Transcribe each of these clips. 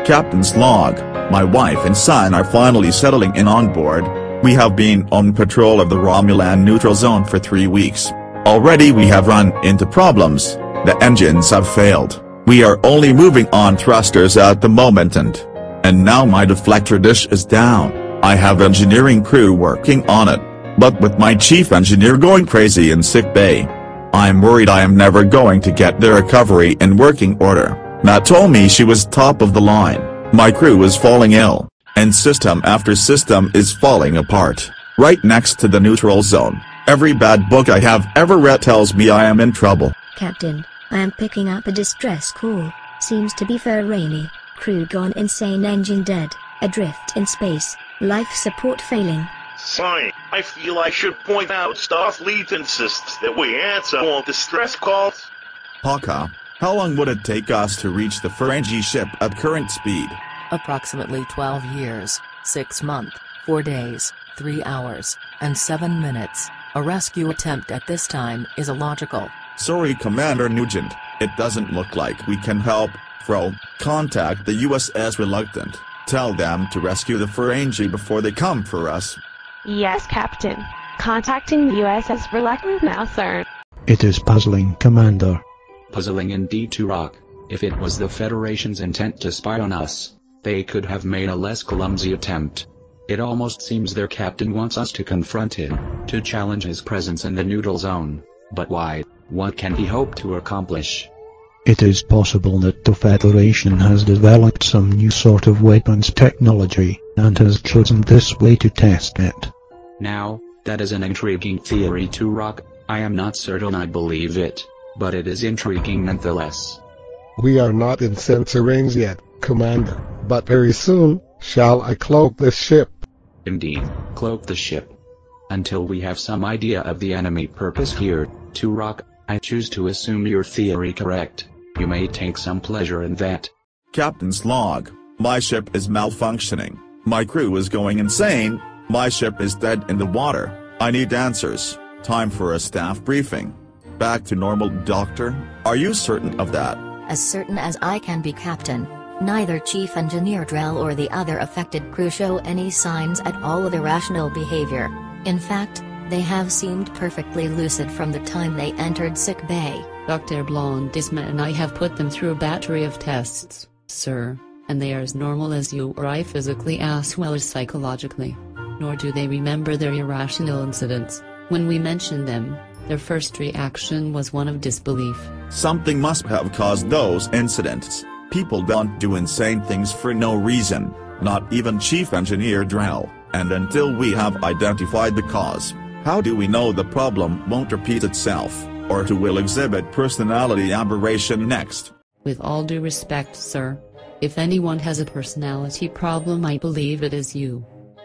Captain's log, my wife and son are finally settling in on board. We have been on patrol of the Romulan neutral zone for 3 weeks. Already we have run into problems. The engines have failed. We are only moving on thrusters at the moment and now my deflector dish is down. I have engineering crew working on it, but with my chief engineer going crazy in sick bay, I'm worried I am never going to get the recovery in working order. Matt told me she was top of the line. My crew is falling ill, and system after system is falling apart. Right next to the neutral zone, every bad book I have ever read tells me I am in trouble. Captain, I am picking up a distress call. Seems to be for Rainy. Crew gone insane, engine dead, adrift in space, life support failing. Sorry, I feel I should point out Starfleet insists that we answer all distress calls. Paka, how long would it take us to reach the Ferengi ship at current speed? Approximately 12 years, 6 months, 4 days, 3 hours, and 7 minutes. A rescue attempt at this time is illogical. Sorry Commander Nugent, it doesn't look like we can help. Fro, contact the USS Reluctant. Tell them to rescue the Ferengi before they come for us. Yes, Captain. Contacting the USS Reluctant now, sir. It is puzzling, Commander. Puzzling indeed, Turok. If it was the Federation's intent to spy on us, they could have made a less clumsy attempt. It almost seems their captain wants us to confront him, to challenge his presence in the neutral zone. But why? What can he hope to accomplish? It is possible that the Federation has developed some new sort of weapons technology, and has chosen this way to test it. Now, that is an intriguing theory, Turok. I am not certain I believe it, but it is intriguing nonetheless. We are not in sensor range yet, Commander, but very soon, shall I cloak this ship? Indeed, cloak the ship. Until we have some idea of the enemy purpose here, Turok, I choose to assume your theory correct. You may take some pleasure in that. Captain's log, my ship is malfunctioning. My crew is going insane. My ship is dead in the water. I need answers. Time for a staff briefing. Back to normal, Doctor? Are you certain of that? As certain as I can be, Captain. Neither Chief Engineer Drell or the other affected crew show any signs at all of irrational behavior. In fact, they have seemed perfectly lucid from the time they entered sick bay. Dr. Blondisma and I have put them through a battery of tests, sir, and they are as normal as you or I physically as well as psychologically. Nor do they remember their irrational incidents. When we mentioned them, their first reaction was one of disbelief. Something must have caused those incidents. People don't do insane things for no reason, not even Chief Engineer Drell, and until we have identified the cause, how do we know the problem won't repeat itself, or who will exhibit personality aberration next? With all due respect, sir, if anyone has a personality problem, I believe it is you.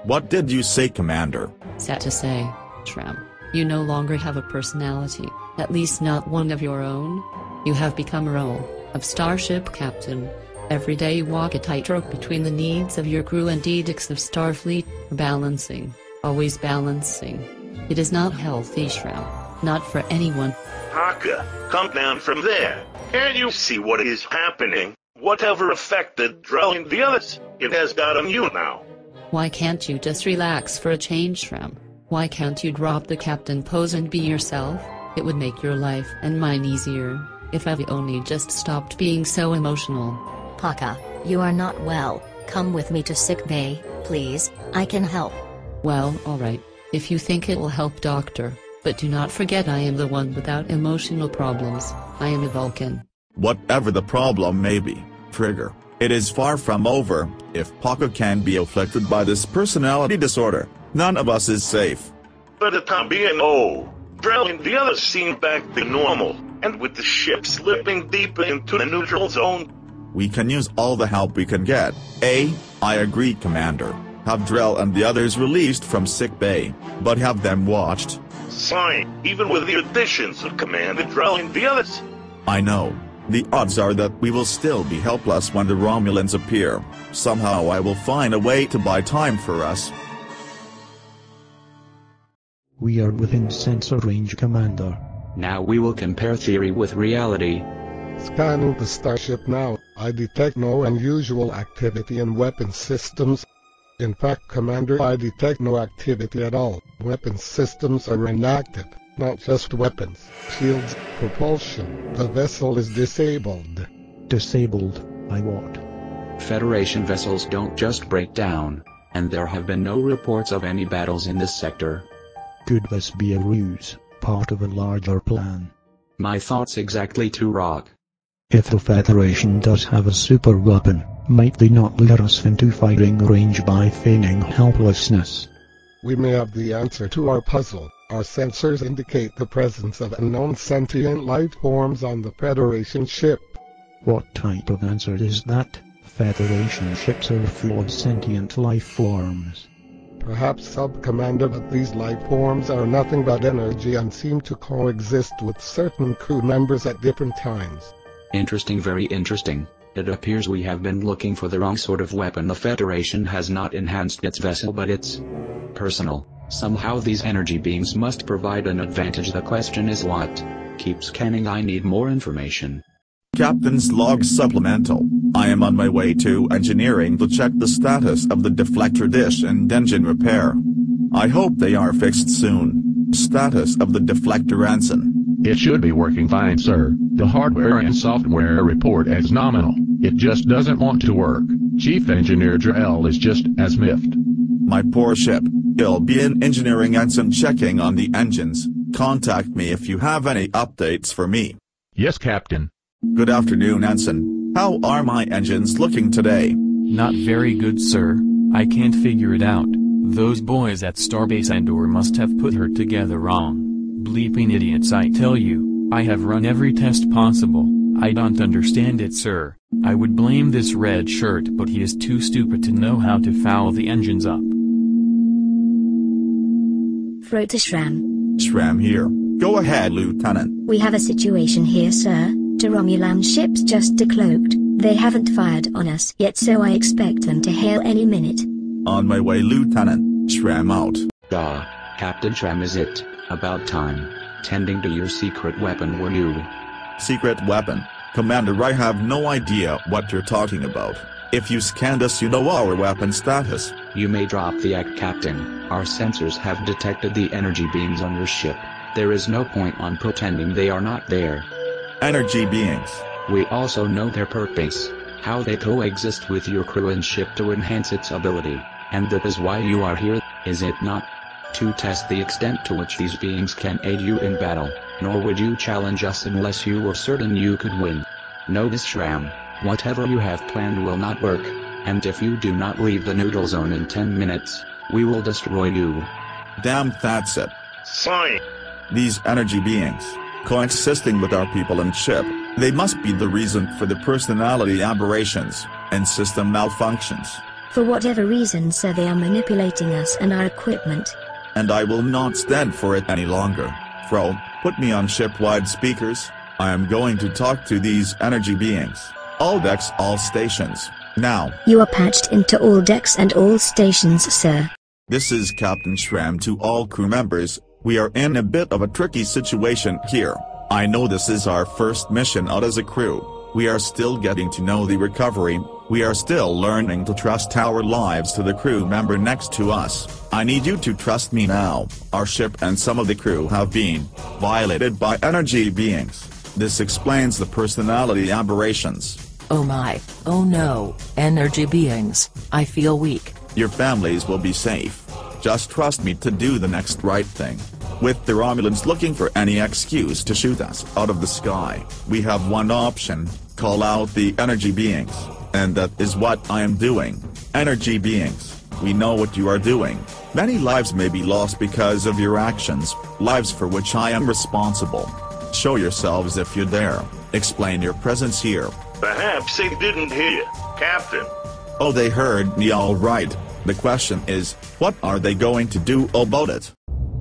What did you say, Commander? Sad to say, Tram, you no longer have a personality, at least not one of your own. You have become a role of starship captain. Every day you walk a tightrope between the needs of your crew and edicts of Starfleet, balancing, always balancing. It is not healthy, Shroud, not for anyone. Haka, come down from there. Can't you see what is happening? Whatever affected Drell and the others, it has got on you now. Why can't you just relax for a change, Shram? Why can't you drop the captain pose and be yourself? It would make your life and mine easier, if I've only just stopped being so emotional. Paka, you are not well. Come with me to sick bay, please. I can help. Well, alright. If you think it will help, Doctor. But do not forget I am the one without emotional problems. I am a Vulcan. Whatever the problem may be, Trigger, it is far from over. If Paka can be afflicted by this personality disorder, none of us is safe. For the time being, Drell and the others seem back to normal, and with the ship slipping deeper into the neutral zone, we can use all the help we can get. I agree, Commander. Have Drell and the others released from sick bay, but have them watched. Sorry, even with the additions of Commander Drell and the others. I know. The odds are that we will still be helpless when the Romulans appear. Somehow I will find a way to buy time for us. We are within sensor range, Commander. Now we will compare theory with reality. Scanning the starship now, I detect no unusual activity in weapon systems. In fact, Commander, I detect no activity at all. Weapon systems are inactive, not just weapons, shields, propulsion. The vessel is disabled. Disabled by what? Federation vessels don't just break down, and there have been no reports of any battles in this sector. Could this be a ruse, part of a larger plan? My thoughts exactly, to Rock. If the Federation does have a super weapon, might they not lure us into firing range by feigning helplessness? We may have the answer to our puzzle. Our sensors indicate the presence of unknown sentient life forms on the Federation ship. What type of answer is that? Federation ships are full of sentient life forms. Perhaps, Sub-Commander, but these life forms are nothing but energy and seem to coexist with certain crew members at different times. Interesting, very interesting. It appears we have been looking for the wrong sort of weapon. The Federation has not enhanced its vessel but its personal. Somehow these energy beings must provide an advantage. The question is what? Keep scanning, I need more information. Captain's log supplemental. I am on my way to engineering to check the status of the deflector dish and engine repair. I hope they are fixed soon. Status of the deflector ensign. It should be working fine, sir. The hardware and software report as nominal. It just doesn't want to work. Chief Engineer Drell is just as miffed. My poor ship. I'll be in engineering ensign checking on the engines. Contact me if you have any updates for me. Yes, Captain. Good afternoon, ensign. How are my engines looking today? Not very good, sir. I can't figure it out. Those boys at Starbase Endor must have put her together wrong. Bleeping idiots, I tell you. I have run every test possible. I don't understand it, sir. I would blame this red shirt, but he is too stupid to know how to foul the engines up. Frota Shram. Shram here. Go ahead, Lieutenant. We have a situation here, sir. The Romulan ships just decloaked. They haven't fired on us yet, so I expect them to hail any minute. On my way, Lieutenant. Shram out. Captain Shram, is it about time? Tending to your secret weapon, were you? Secret weapon? Commander, I have no idea what you're talking about. If you scanned us, you know our weapon status. You may drop the act, Captain. Our sensors have detected the energy beings on your ship. There is no point on pretending they are not there. Energy beings. We also know their purpose, how they coexist with your crew and ship to enhance its ability, and that is why you are here, is it not? To test the extent to which these beings can aid you in battle, nor would you challenge us unless you were certain you could win. Know this, Shram, whatever you have planned will not work, and if you do not leave the neutral zone in 10 minutes, we will destroy you. Damn, that's it. Fine. These energy beings, coexisting with our people and ship, they must be the reason for the personality aberrations and system malfunctions. For whatever reason, sir, they are manipulating us and our equipment. And I will not stand for it any longer. Fro, put me on ship-wide speakers. I am going to talk to these energy beings. All decks, all stations. Now. You are patched into all decks and all stations, sir. This is Captain Shram to all crew members. We are in a bit of a tricky situation here. I know this is our first mission out as a crew. We are still getting to know the recovery. We are still learning to trust our lives to the crew member next to us. I need you to trust me now. Our ship and some of the crew have been violated by energy beings. This explains the personality aberrations. Oh my, oh no, energy beings, I feel weak. Your families will be safe. Just trust me to do the next right thing. With the Romulans looking for any excuse to shoot us out of the sky, we have one option: call out the energy beings. And that is what I am doing. Energy beings, we know what you are doing. Many lives may be lost because of your actions, lives for which I am responsible. Show yourselves if you dare. Explain your presence here. Perhaps they didn't hear, Captain. Oh, they heard me all right. The question is, what are they going to do about it?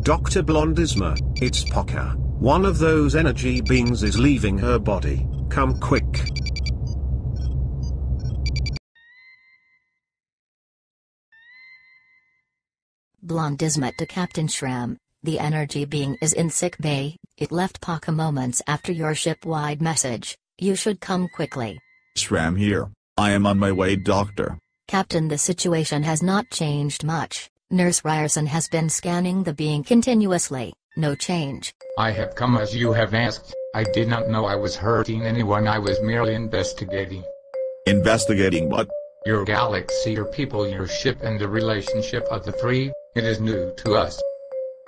Dr. Blondisma, it's Poka. One of those energy beings is leaving her body. Come quick. Blondisma to Captain Shram, the energy being is in sick bay. It left Poka moments after your ship-wide message. You should come quickly. Shram here. I am on my way, doctor. Captain, the situation has not changed much. Nurse Ryerson has been scanning the being continuously. No change. I have come as you have asked. I did not know I was hurting anyone. I was merely investigating. Investigating what? Your galaxy, your people, your ship, and the relationship of the three. It is new to us.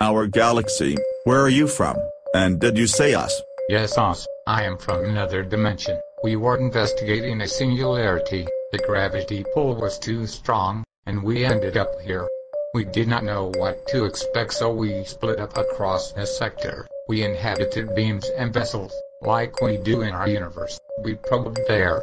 Our galaxy? Where are you from? And did you say us? Yes, us. I am from another dimension. We were investigating a singularity. The gravity pull was too strong, and we ended up here. We did not know what to expect, so we split up across a sector. We inhabited beams and vessels, like we do in our universe. We probed their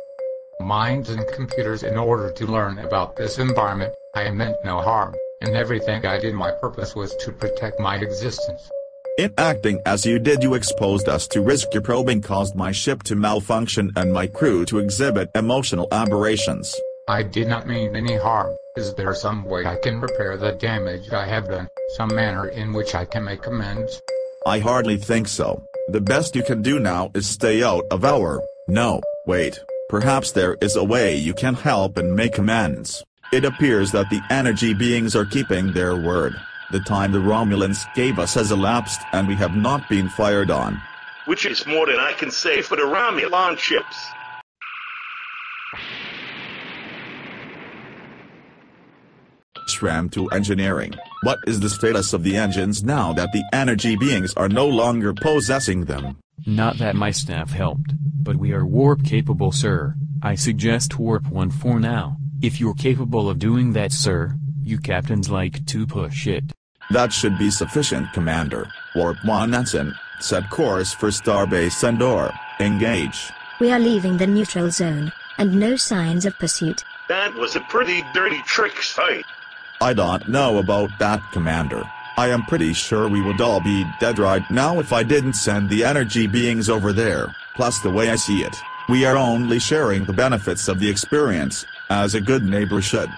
minds and computers in order to learn about this environment. I meant no harm, and everything I did, my purpose was to protect my existence. In acting as you did, you exposed us to risk. Your probing caused my ship to malfunction and my crew to exhibit emotional aberrations. I did not mean any harm. Is there some way I can repair the damage I have done? Some manner in which I can make amends? I hardly think so. The best you can do now is stay out of our... No, wait. Perhaps there is a way you can help and make amends. It appears that the energy beings are keeping their word. The time the Romulans gave us has elapsed and we have not been fired on. Which is more than I can say for the Romulan ships. Shram to engineering. What is the status of the engines now that the energy beings are no longer possessing them? Not that my staff helped, but we are warp capable, sir. I suggest warp 1 for now. If you're capable of doing that, sir, you captains like to push it. That should be sufficient, Commander. Warp 1 Ensign, set course for Starbase Endor. Engage. We are leaving the neutral zone, and no signs of pursuit. That was a pretty dirty trick fight. I don't know about that, Commander. I am pretty sure we would all be dead right now if I didn't send the energy beings over there. Plus, the way I see it, we are only sharing the benefits of the experience, as a good neighbor should.